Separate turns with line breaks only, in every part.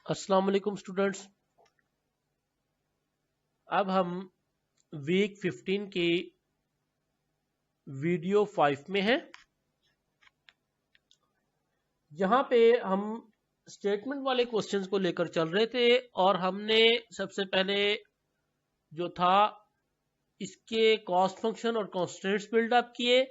अस्सलाम वालेकुम स्टूडेंट्स। अब हम वीक 15 की वीडियो 5 में हैं। यहाँ पे हम स्टेटमेंट वाले क्वेश्चंस को लेकर चल रहे थे और हमने सबसे पहले जो था इसके कॉस्ट फंक्शन और कॉन्स्टेंट्स बिल्डअप किए,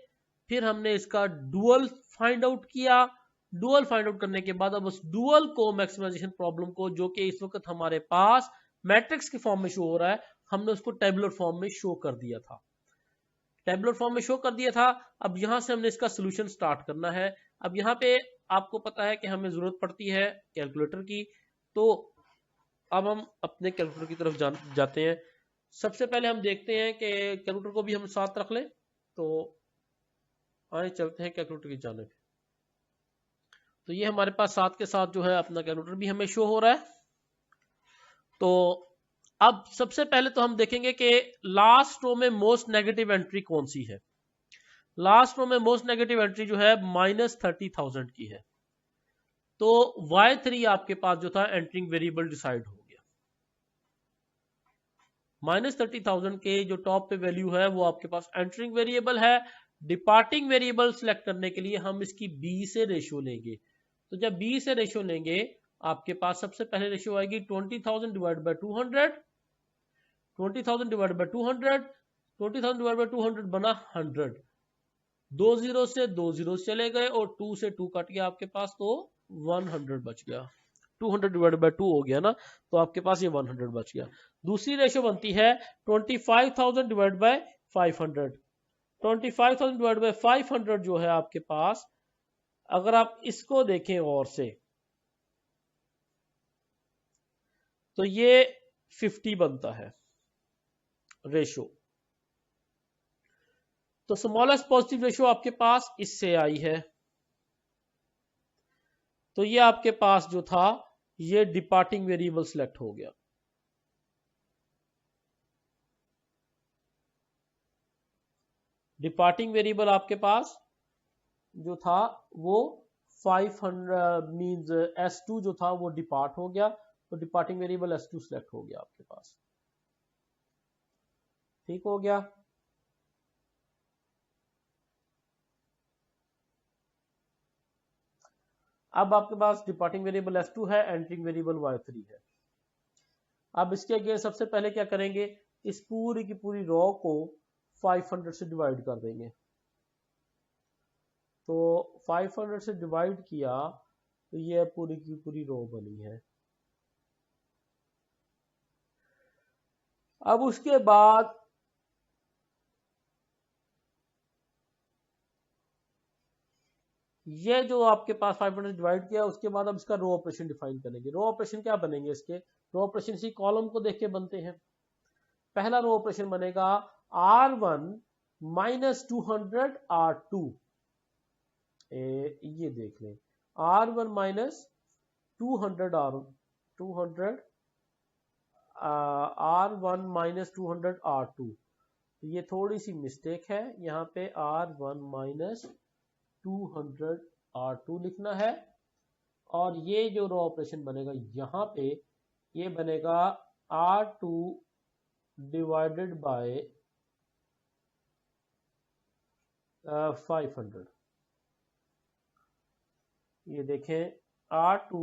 फिर हमने इसका डुअल फाइंड आउट किया। डुअल फाइंड आउट करने के बाद अब उस डुअल को मैक्सिमाइजेशन प्रॉब्लम को, जो कि इस वक्त हमारे पास मैट्रिक्स के फॉर्म में शो हो रहा है, हमने उसको टेबुलर फॉर्म में शो कर दिया था। टेबुलर फॉर्म में शो कर दिया था। अब यहां से हमने इसका सोल्यूशन स्टार्ट करना है। अब यहाँ पे आपको पता है कि हमें जरूरत पड़ती है कैलकुलेटर की, तो अब हम अपने कैलकुलेटर की तरफ जाते हैं। सबसे पहले हम देखते हैं कि कैलकुलेटर को भी हम साथ रख लें, तो आए चलते हैं कैलकुलेटर की जानिब। तो ये हमारे पास साथ के साथ जो है अपना कैलकुलेटर भी हमें शो हो रहा है। तो अब सबसे पहले तो हम देखेंगे कि लास्ट रो में मोस्ट नेगेटिव एंट्री कौन सी है। लास्ट रो में मोस्ट नेगेटिव एंट्री जो है -30,000 की है। तो y3 आपके पास जो था एंट्रिंग वेरिएबल डिसाइड हो गया। -30,000 के जो टॉप पे वैल्यू है वो आपके पास एंट्रिंग वेरिएबल है। डिपार्टिंग वेरिएबल सिलेक्ट करने के लिए हम इसकी b से रेशियो लेंगे। तो जब b से रेशियो लेंगे, आपके पास सबसे पहले रेशियो आएगी 20,000 divide by 200। 20,000 divide by 200, 20,000 divide by 200 बना 100। 2 जीरो से 2 जीरो चले गए और 2 से 2 कट गया आपके पास, तो 100 बच गया। 200 डिवाइड बाय 2 हो गया ना, तो आपके पास ये 100 बच गया। दूसरी रेशियो बनती है 25,000 डिवाइड बाय 500। 25,000 डिवाइड बाय 500 जो है आपके पास, अगर आप इसको देखें और से, तो ये 50 बनता है रेशियो। तो स्मॉलेस्ट पॉजिटिव रेशियो आपके पास इससे आई है। तो ये आपके पास जो था ये डिपार्टिंग वेरिएबल सिलेक्ट हो गया। डिपार्टिंग वेरिएबल आपके पास जो था वो 500 मींस S2 जो था वो डिपार्ट हो गया। तो डिपार्टिंग वेरिएबल S2 सिलेक्ट हो गया आपके पास। ठीक हो गया। अब आपके पास डिपार्टिंग वेरिएबल S2 है, एंट्रिंग वेरिएबल Y3 है। अब इसके आगे सबसे पहले क्या करेंगे, इस पूरी की पूरी रो को 500 से डिवाइड कर देंगे। तो 500 से डिवाइड किया तो ये पूरी की पूरी रो बनी है। अब उसके बाद ये जो आपके पास 500 डिवाइड किया, उसके बाद अब इसका रो ऑपरेशन डिफाइन करेंगे। रो ऑपरेशन क्या बनेंगे इसके? रो ऑपरेशन इसी कॉलम को देख के बनते हैं। पहला रो ऑपरेशन बनेगा R1 माइनस 200 R2। ये देख लें, R1 minus 200 R1 minus 200 R2। ये थोड़ी सी मिस्टेक है, यहाँ पे R1 माइनस 200 R2 लिखना है। और ये जो रो ऑपरेशन बनेगा यहाँ पे, ये बनेगा R2 डिवाइडेड बाय 500। ये देखें, R2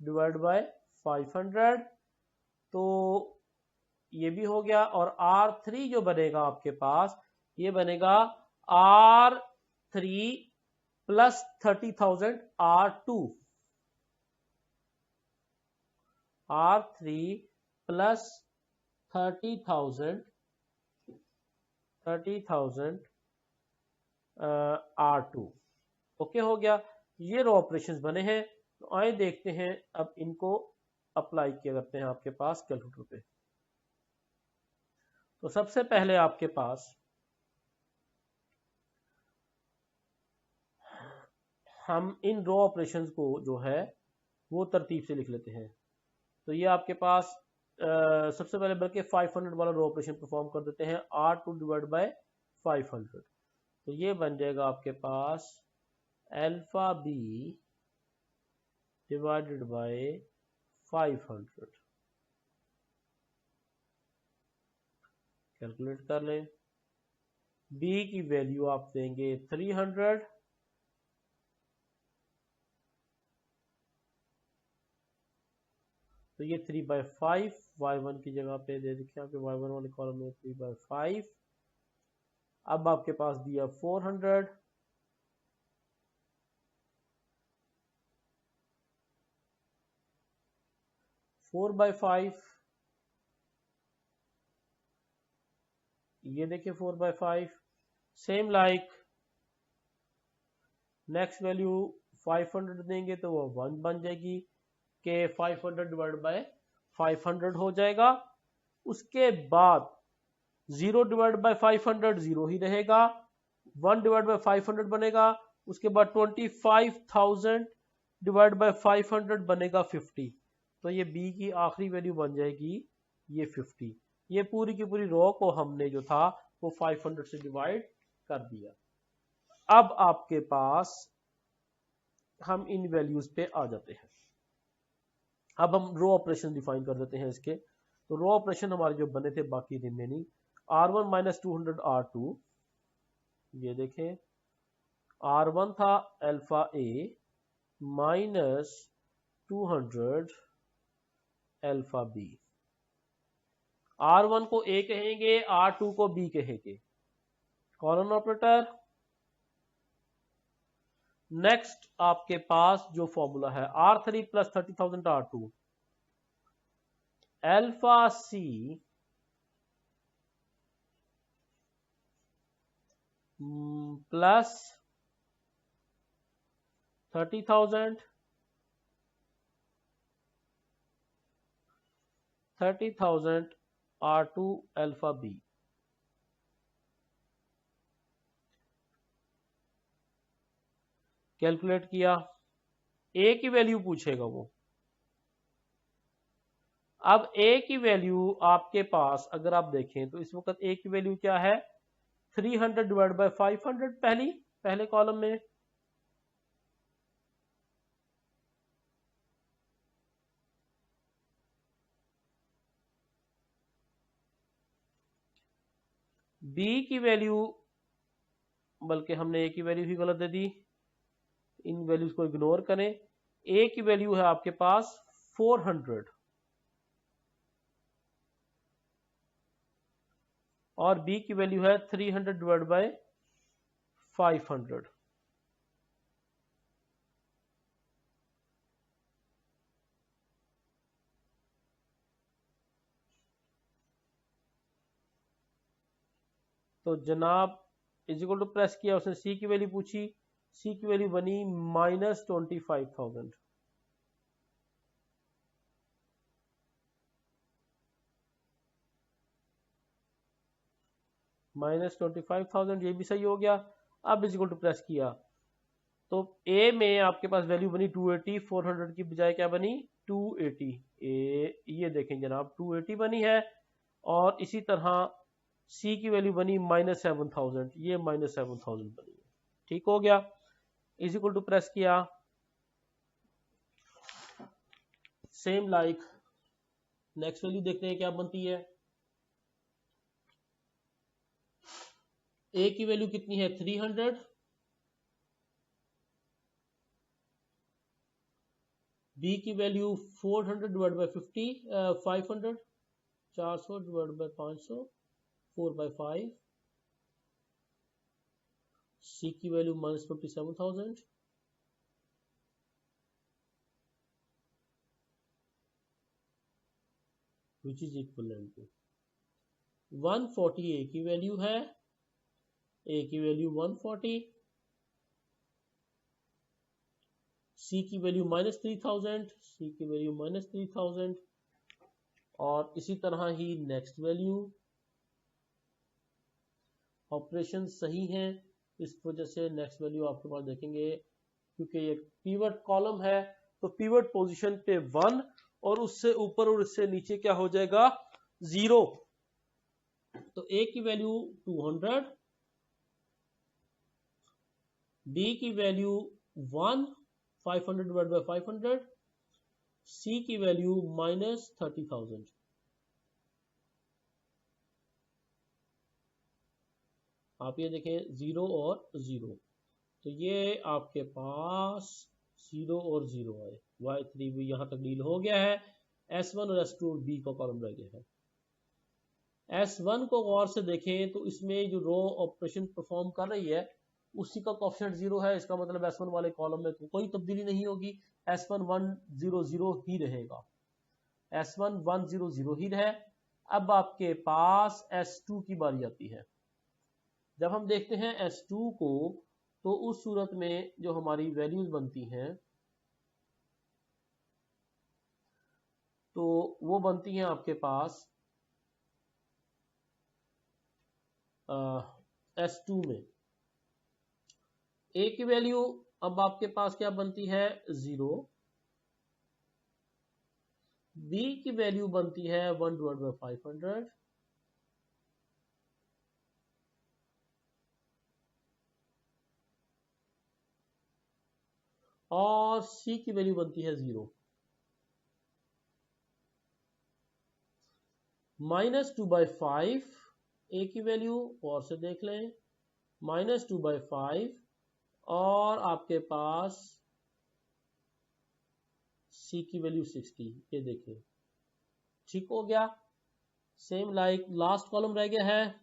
डिवाइड बाय 500, तो ये भी हो गया। और R3 जो बनेगा आपके पास, ये बनेगा R3 plus 30,000 R2। R3 plus 30,000 R2। Okay हो गया। ये रो ऑपरेशंस बने हैं। तो आए देखते हैं अब इनको अप्लाई किया करते हैं आपके पास कैलकुलेटर पे। तो सबसे पहले आपके पास हम इन रो ऑपरेशंस को जो है वो तरतीब से लिख लेते हैं। तो ये आपके पास सबसे पहले बल्कि 500 वाला रो ऑपरेशन परफॉर्म कर देते हैं, R2 डिवाइड बाय 500। तो ये बन जाएगा आपके पास alpha B divided by 500। Calculate कर लें। बी की वैल्यू आप देंगे 300, तो ये 3/5 y1 की जगह पे दे देखें यहाँ पे y1 वाले कॉलम में 3/5। अब आपके पास दिया 400, फोर बाई फाइव, ये देखिए 4/5। सेम लाइक नेक्स्ट वैल्यू 500 देंगे तो वो 1 बन जाएगी कि 500 डिवाइड बाय 500 हो जाएगा। उसके बाद 0 डिवाइड बाय 500 0 ही रहेगा, 1 डिवाइड बाय 500 बनेगा, उसके बाद 25,000 डिवाइड बाय 500 बनेगा 50। तो ये बी की आखिरी वैल्यू बन जाएगी ये 50। ये पूरी की पूरी रो को हमने जो था वो 500 से डिवाइड कर दिया। अब आपके पास हम इन वैल्यूज पे आ जाते हैं। अब हम रो ऑपरेशन डिफाइन कर देते हैं इसके। तो रो ऑपरेशन हमारे जो बने थे बाकी रिमेनिंग R1 माइनस 200 R2, ये देखें R1 था अल्फा ए माइनस 200 अल्फा बी। R1 को ए कहेंगे, R2 को बी कहेंगे, कॉलन ऑपरेटर। नेक्स्ट आपके पास जो फॉर्मूला है R3 plus 30,000 R2 alpha C plus 30,000 R2 alpha B. Calculate किया, ए की वैल्यू पूछेगा वो। अब ए की वैल्यू आपके पास अगर आप देखें तो इस वक्त ए की वैल्यू क्या है 300 डिवाइड बाय 500 पहले कॉलम में, बी की वैल्यू बल्कि हमने ए की वैल्यू ही गलत दे दी, इन वैल्यूज को इग्नोर करें। ए की वैल्यू है आपके पास 400 और बी की वैल्यू है 300 डिवाइड बाय 500। तो जनाब इजिकल टू प्रेस किया, उसने सी की वैल्यू पूछी, सी की वैल्यू बनी माइनस 25,000। माइनस 25,000 ये भी सही हो गया। अब इजिकल टू प्रेस किया तो ए में आपके पास वैल्यू बनी 280, 400 की बजाय क्या बनी 280। ये देखें जनाब 280 बनी है। और इसी तरह सी की वैल्यू बनी माइनस 7,000, ये माइनस 7,000 बनी है। ठीक हो गया, इज इक्वल टू प्रेस किया, सेम लाइक नेक्स्ट वैल्यू देखते हैं क्या बनती है। ए की वैल्यू कितनी है 300, बी की value 400 divide by 500, 400 divide by 500, 4/5। C की value minus 57,000, which is equivalent to 140। A की वैल्यू है, ए की वैल्यू 140, सी की वैल्यू माइनस 3,000, सी की वैल्यू माइनस 3,000। और इसी तरह ही नेक्स्ट वैल्यू, ऑपरेशन सही है इस वजह से नेक्स्ट वैल्यू आपके पास देखेंगे, क्योंकि ये पीवट कॉलम है तो पीवट पोजीशन पे 1 और उससे ऊपर और उससे नीचे क्या हो जाएगा 0। तो ए की वैल्यू 200, बी की वैल्यू 1, 500 डिवाइड बाय 500, सी की वैल्यू -30,000। आप ये देखें 0 और 0, तो ये आपके पास 0 और 0 है। y3 भी यहाँ तक डील हो गया है। S1 और S2 B का कॉलम रह गया है। S1 को गौर से देखें तो इसमें जो रो ऑपरेशन परफॉर्म कर रही है उसी का कोएफिशिएंट 0 है। इसका मतलब S1 वाले कॉलम में कोई तब्दीली नहीं होगी, S1 100 ही रहेगा, S1 100 ही रहे। अब आपके पास S2 की बारी आती है। जब हम देखते हैं S2 को, तो उस सूरत में जो हमारी वैल्यूज बनती हैं तो वो बनती हैं आपके पास S2 में A की वैल्यू अब आपके पास क्या बनती है 0, B की वैल्यू बनती है 1/500, और C की वैल्यू बनती है 0। -2/5 A की वैल्यू और से देख लें, -2/5, और आपके पास C की वैल्यू 60। ये देखें ठीक हो गया। सेम लाइक लास्ट कॉलम रह गया है।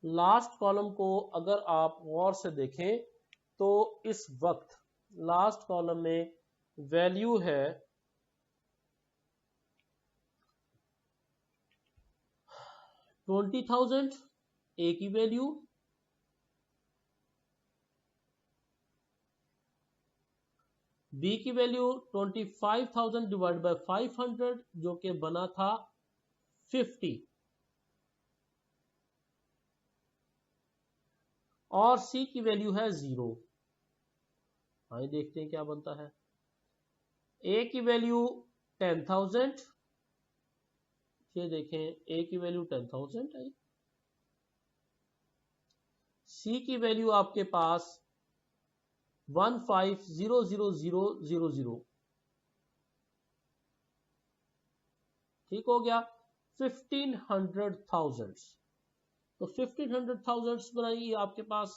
लास्ट कॉलम को अगर आप गौर से देखें तो इस वक्त लास्ट कॉलम में वैल्यू है 20,000 A की वैल्यू, B की वैल्यू 25,000 डिवाइड बाय 500 जो कि बना था 50, और C की वैल्यू है 0। आइए देखते हैं क्या बनता है। A की वैल्यू 10,000, ये देखें A की वैल्यू 10,000 है। C की वैल्यू आपके पास 15,000,000, ठीक हो गया। 1500,000, तो 1500,000 बनाई आपके पास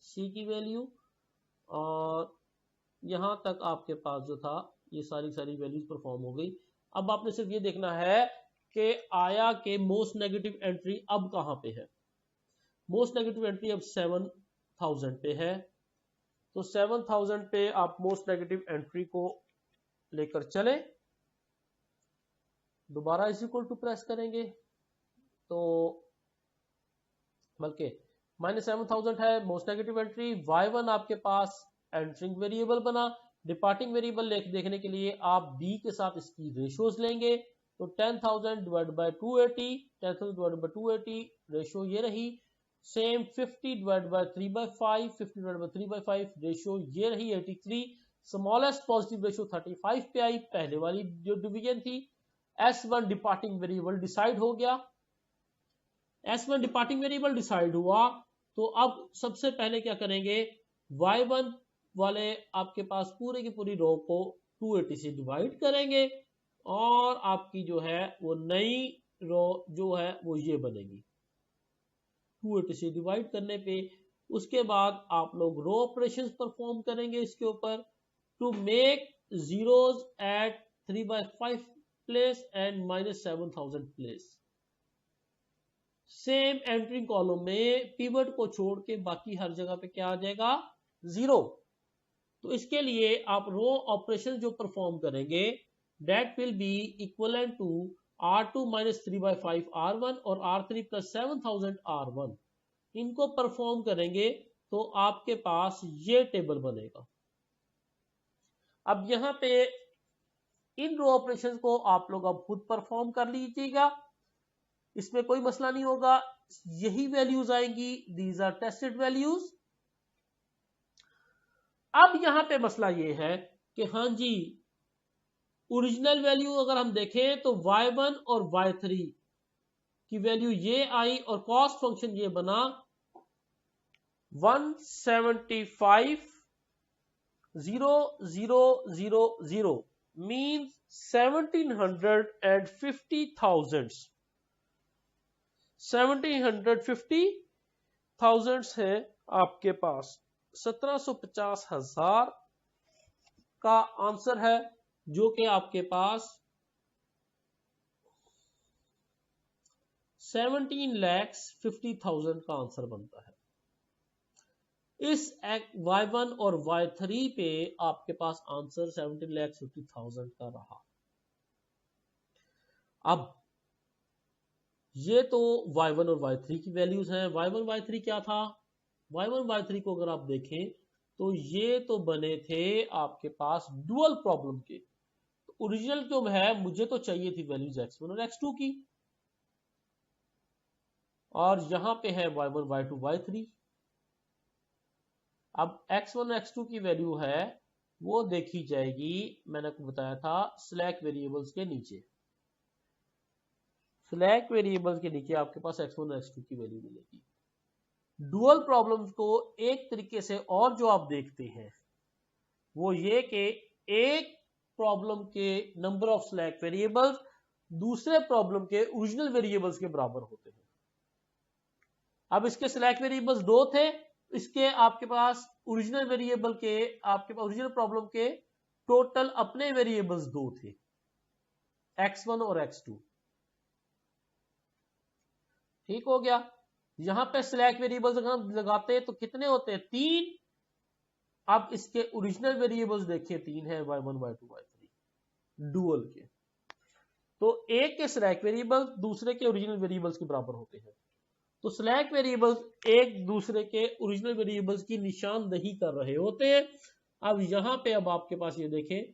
C की वैल्यू, और यहां तक आपके पास जो था ये सारी वैल्यूज परफॉर्म हो गई। अब आपने सिर्फ ये देखना है कि आया के मोस्ट नेगेटिव एंट्री अब कहां पे है। मोस्ट नेगेटिव एंट्री अब 7,000 पे है, तो 7,000 पे आप मोस्ट नेगेटिव एंट्री को लेकर चले, दोबारा इस इक्वल टू प्रेस करेंगे तो बल्कि -7,000 है मोस्ट नेगेटिव एंट्री। y1 आपके पास एंटरिंग वेरिएबल बना। डिपार्टिंग वेरिएबल देखने के लिए आप b के साथ इसकी रेशियोज लेंगे, तो 10,000 divide by 280, 10,000 divide by 280 ratio ये रही। Same 50 divide by 3/5, 50 divide by 3/5 ratio ये रही 83। स्मॉलेस्ट पॉजिटिव रेशियो 35 पे आई, पहले वाली जो डिवीजन थी। S1 डिपार्टिंग वेरिएबल डिसाइड हो गया। S1 डिपार्टिंग वेरिएबल डिसाइड हुआ, तो अब सबसे पहले क्या करेंगे, y1 वाले आपके पास पूरे की पूरी रो को 280 से डिवाइड करेंगे, और आपकी जो है वो नई रो जो है वो ये बनेगी 280 से डिवाइड करने पे। उसके बाद आप लोग रो ऑपरेशंस परफॉर्म करेंगे इसके ऊपर, to make zeros at 3/5 place and -7,000 place. Same entry column में पिवट को छोड़ के बाकी हर जगह पे क्या आ जाएगा 0। तो इसके लिए आप रो ऑपरेशन जो परफॉर्म करेंगे that will be equivalent to R2 - 3/5 R1 और R3 + 7,000 R1। इनको परफॉर्म करेंगे तो आपके पास ये टेबल बनेगा। अब यहां पे इन रो ऑपरेशन को आप लोग अब खुद परफॉर्म कर लीजिएगा, इसमें कोई मसला नहीं होगा, यही वैल्यूज आएंगी, दीज आर टेस्टेड वैल्यूज। अब यहां पे मसला ये है कि हाँ जी ओरिजिनल वैल्यू अगर हम देखें तो y1 और y3 की वैल्यू ये आई, और कॉस्ट फंक्शन ये बना 175 0000 means 1750,000 1750,000 है आपके पास। 1750,000 का आंसर है, जो कि आपके पास 17,50,000 का आंसर बनता है। इस y1 और y3 पे आपके पास आंसर 17,50,000 का रहा। अब ये तो y1 और y3 की वैल्यूज हैं। y1 y3 क्या था? y1 y3 को अगर आप देखें तो ये तो बने थे आपके पास डुअल प्रॉब्लम के। तो ओरिजिनल जो है, मुझे तो चाहिए थी वैल्यूज x1 और x2 की, और यहां पे है y1 y2 y3। अब x1 x2 की वैल्यू है वो देखी जाएगी, मैंने आपको बताया था, स्लैक वेरिएबल्स के नीचे। स्लैक वेरिएबल्स के नीचे आपके पास x1 और x2 की वैल्यू मिलेगी। डुअल प्रॉब्लम्स को एक तरीके से और जो आप देखते हैं वो ये कि एक प्रॉब्लम के नंबर ऑफ स्लैक वेरिएबल्स दूसरे प्रॉब्लम के ओरिजिनल वेरिएबल्स के बराबर होते हैं। अब इसके स्लैक वेरिएबल्स 2 थे, इसके आपके पास ओरिजिनल वेरिएबल के, आपके पास ओरिजिनल प्रॉब्लम के टोटल अपने वेरिएबल्स 2 थे, x1 और x2। ठीक हो गया। यहां पे स्लैक वेरिएबल्स अगर हम लगाते हैं तो कितने होते हैं? 3। अब इसके ओरिजिनल वेरिएबल्स देखिए 3 है, y1 y2 y3 डुअल के। तो एक के स्लैक वेरिएबल्स दूसरे के ओरिजिनल वेरिएबल्स के बराबर होते हैं। तो स्लैक वेरिएबल्स एक दूसरे के ओरिजिनल वेरिएबल्स की निशानदही कर रहे होते हैं। अब यहां पे अब आपके पास ये देखें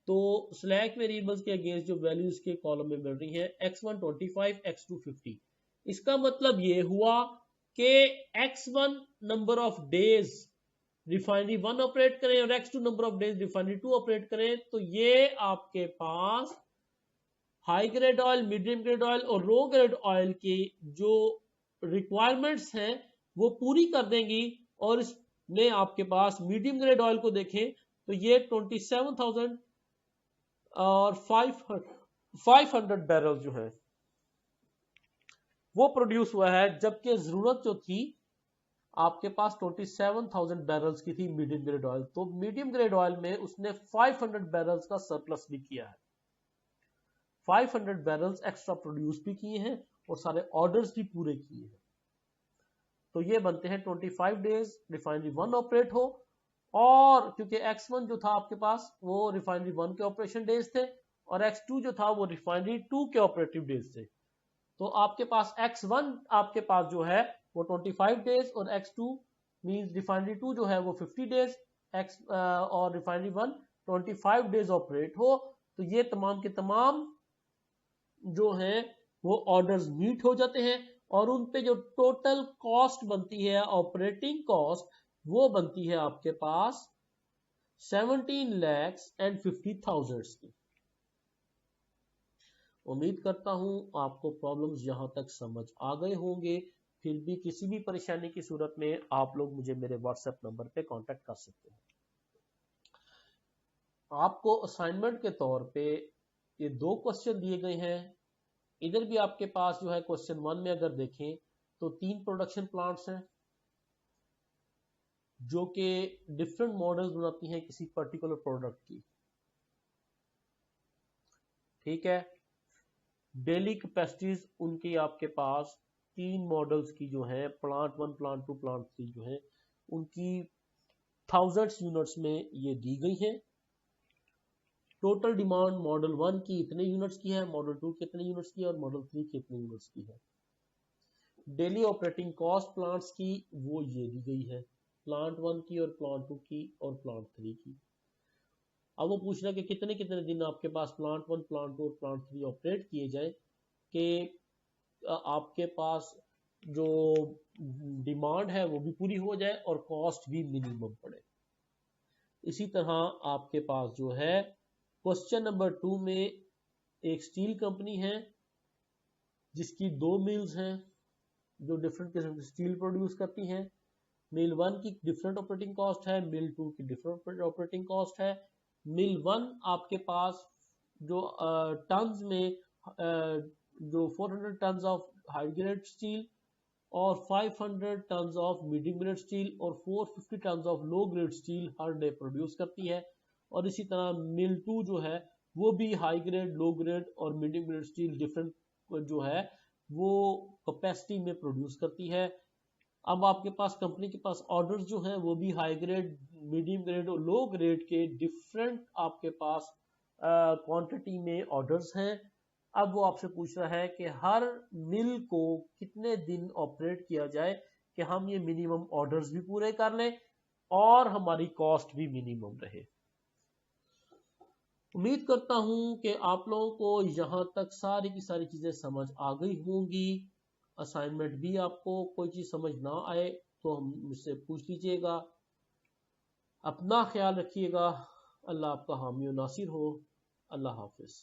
तो स्लैक वेरिएबल्स के अगेंस्ट जो वैल्यूज के कॉलम में मिल रही है, x1 25, x2 50। इसका मतलब ये हुआ कि x1 number of days refinery 1 operate करें और x2 number of days refinery 2 operate करें, तो ये आपके पास high grade oil, medium grade oil और लो ग्रेड ऑयल की जो रिक्वायरमेंट्स हैं वो पूरी कर देंगी। और इसमें आपके पास मीडियम ग्रेड ऑयल को देखें तो ये 27,000 और 500 बैरल जो है वो प्रोड्यूस हुआ है, जबकि जरूरत जो थी आपके पास 27,000 बैरल्स की थी मीडियम ग्रेड ऑयल। तो मीडियम ग्रेड ऑयल में उसने 500 बैरल्स का सरप्लस भी किया है, 500 बैरल्स एक्स्ट्रा प्रोड्यूस भी किए हैं और सारे ऑर्डर्स भी पूरे किए हैं। तो ये बनते हैं 25 डेज रिफाइनरी 1 ऑपरेट हो, और क्योंकि x1 जो था आपके पास वो रिफाइनरी 1 के ऑपरेशन डेज थे और x2 जो था वो रिफाइनरी 2 के ऑपरेटिव डेज थे। तो आपके पास x1 आपके पास जो है वो 25 डेज और x2 मींस रिफाइनरी 2 जो है वो 50 डेज, x और रिफाइनरी 1 25 डेज ऑपरेट हो। तो ये तमाम के तमाम जो है वो ऑर्डर्स मीट हो जाते हैं और उन पे जो टोटल कॉस्ट बनती है, ऑपरेटिंग कॉस्ट, वो बनती है आपके पास 17,50,000 की। उम्मीद करता हूं आपको प्रॉब्लम्स यहां तक समझ आ गए होंगे। फिर भी किसी भी परेशानी की सूरत में आप लोग मुझे मेरे व्हाट्सएप नंबर पे कांटेक्ट कर सकते हैं। आपको असाइनमेंट के तौर पे ये 2 क्वेश्चन दिए गए हैं। इधर भी आपके पास जो है क्वेश्चन 1 में अगर देखें तो 3 प्रोडक्शन प्लांट्स हैं जो कि डिफरेंट मॉडल्स बनाती हैं किसी पर्टिकुलर प्रोडक्ट की। ठीक है। डेली कैपेसिटीज उनकी आपके पास 3 मॉडल्स की जो है, प्लांट 1, प्लांट 2, प्लांट 3 जो है उनकी थाउजेंड्स यूनिट्स में ये दी गई है। टोटल डिमांड मॉडल 1 की इतने यूनिट्स की है, मॉडल 2 की इतने यूनिट्स की है और मॉडल 3 की इतने यूनिट्स की है। डेली ऑपरेटिंग कॉस्ट प्लांट्स की वो ये दी गई है, प्लांट 1 की और प्लांट 2 की और प्लांट 3 की। अब वो पूछ रहा है कि कितने कितने दिन आपके पास प्लांट 1, प्लांट 2 और प्लांट 3 ऑपरेट किए जाए कि आपके पास जो डिमांड है वो भी पूरी हो जाए और कॉस्ट भी मिनिमम पड़े। इसी तरह आपके पास जो है क्वेश्चन नंबर 2 में एक स्टील कंपनी है जिसकी 2 मिल्स हैं जो डिफरेंट किस्म की स्टील प्रोड्यूस करती हैं। मिल 1 की डिफरेंट ऑपरेटिंग कॉस्ट है, मिल 2 की डिफरेंट ऑपरेटिंग कॉस्ट है। मिल 1 आपके पास जो टन्स में जो 400 tons of high grade steel और 500 tons of medium grade steel और 450 tons of low grade steel her day produce करती है। और इसी तरह मिल 2 जो है वो भी हाई ग्रेड, लो ग्रेड और मीडियम ग्रेड स्टील डिफरेंट जो है वो कैपेसिटी में प्रोड्यूस करती है। अब आपके पास कंपनी के पास ऑर्डर्स जो हैं वो भी हाई ग्रेड, मीडियम ग्रेड और लो ग्रेड के डिफरेंट आपके पास क्वांटिटी में ऑर्डर्स हैं। अब वो आपसे पूछ रहा है कि हर मिल को कितने दिन ऑपरेट किया जाए कि हम ये मिनिमम ऑर्डर्स भी पूरे कर लें और हमारी कॉस्ट भी मिनिमम रहे। उम्मीद करता हूं कि आप लोगों को यहां तक सारी की सारी चीजें समझ आ गई होंगी। असाइनमेंट भी आपको कोई चीज समझ ना आए तो हम मुझसे पूछ लीजिएगा। अपना ख्याल रखिएगा। अल्लाह आपका हामी और नासिर हो। अल्लाह हाफिज।